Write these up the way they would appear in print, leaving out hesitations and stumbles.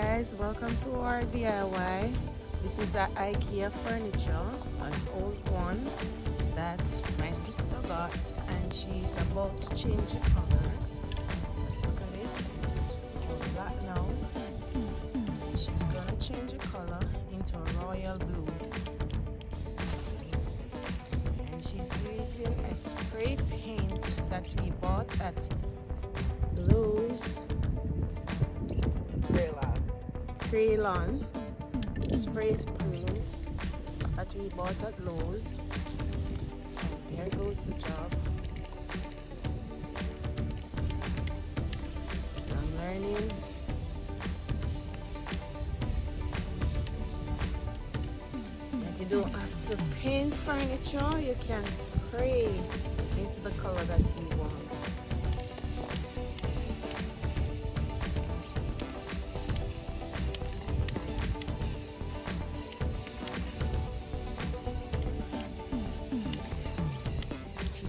guys, welcome to our DIY. This is a IKEA furniture, an old one that my sister got, and she's about to change the color. Let's look at it. It's all black now. She's gonna change the color into a royal blue, and she's using a spray paint that we bought at Lowe's. Crayon spray paint that we bought at Lowe's. And here goes the job. I'm learning. If you don't have to paint furniture, you can spray into the color that you want.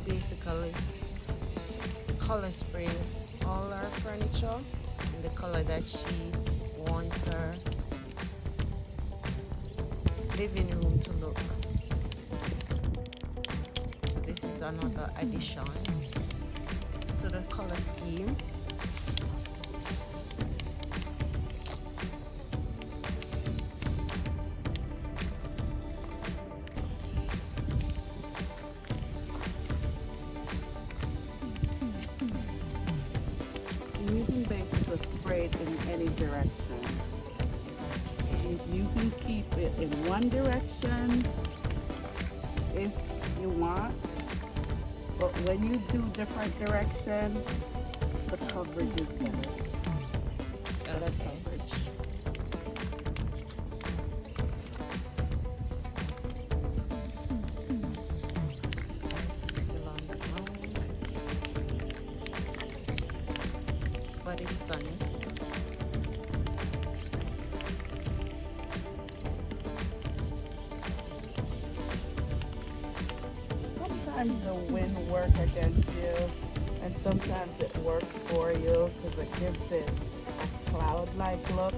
Basically color spray all our furniture in the color that she wants her living room to look. So this is another addition to the color scheme. Using basic to spray it in any direction. You can keep it in one direction if you want, but when you do different directions, the coverage is better. Better coverage. But it's sunny. Sometimes the wind works against you, and sometimes it works for you because it gives it a cloud-like look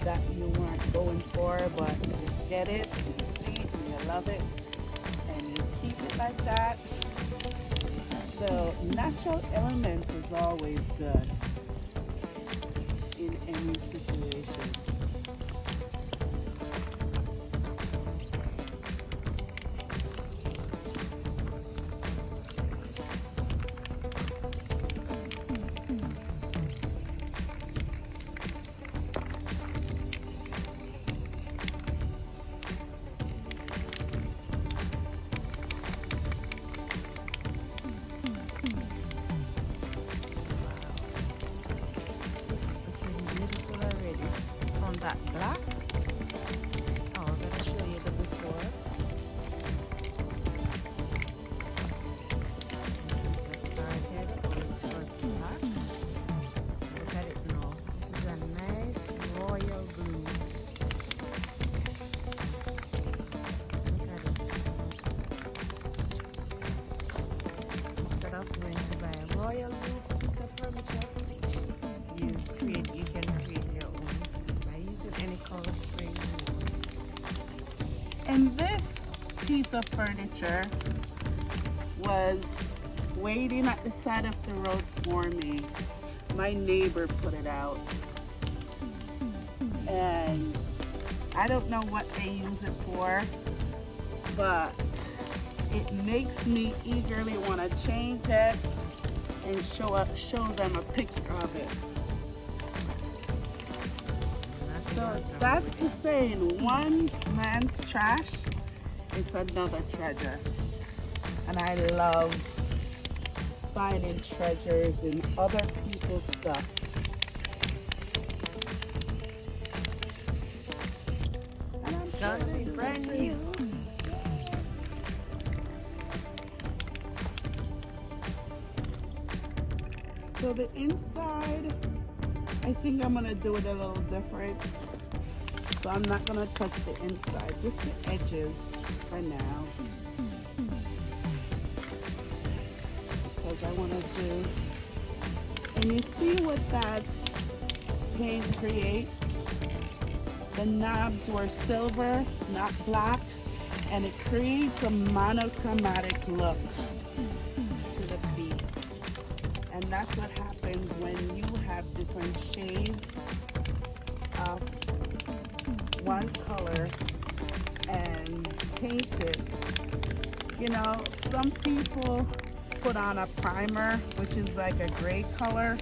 that you weren't going for, but you get it, you see it, and you love it, and you keep it like that. So natural elements is always good in any situation. That black. Oh, I'm gonna show you the before. This is the start here. It was black. Look at it now. This is a nice royal blue. Look at it. Instead of going to buy a royal blue piece of furniture, you can create your own. Any color spray. And this piece of furniture was waiting at the side of the road for me. My neighbor put it out. And I don't know what they use it for, but it makes me eagerly want to change it and show them a picture of it. So that's to say, in one man's trash, it's another treasure. And I love finding treasures in other people's stuff. And I'm Gotta be brand new. So the inside, I think I'm gonna do it a little different. So I'm not gonna touch the inside, just the edges for now. Because I wanna do, and you see with that paint creates. The knobs were silver, not black, and it creates a monochromatic look to the piece. And that's what happens when you have different shades of one color and paint it. You know, some people put on a primer, which is like a gray color,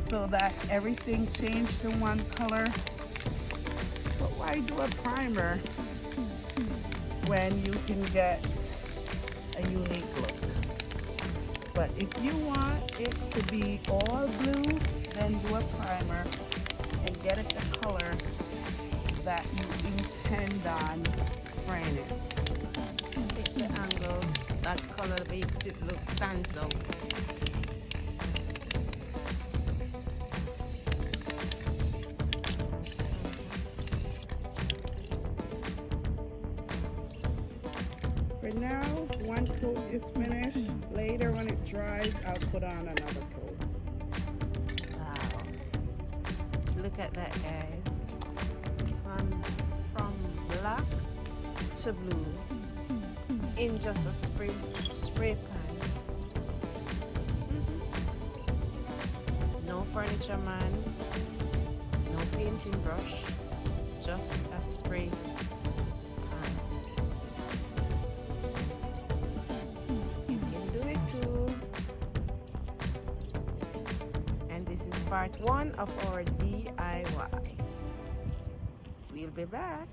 so that everything changed to one color. But why do a primer when you can get a unique look? But if you want it to be all blue, then do a primer and get it the color that you intend on spraying it. Take the angle, that color makes it look stands out. For now, one coat is finished. Later when it dries, I'll put on another coat. Wow. Look at that, guys. From black to blue in just a spray pan. No furniture man, no painting brush, just a spray pan. You can do it too. And this is part 1 of our DIY. We'll be back.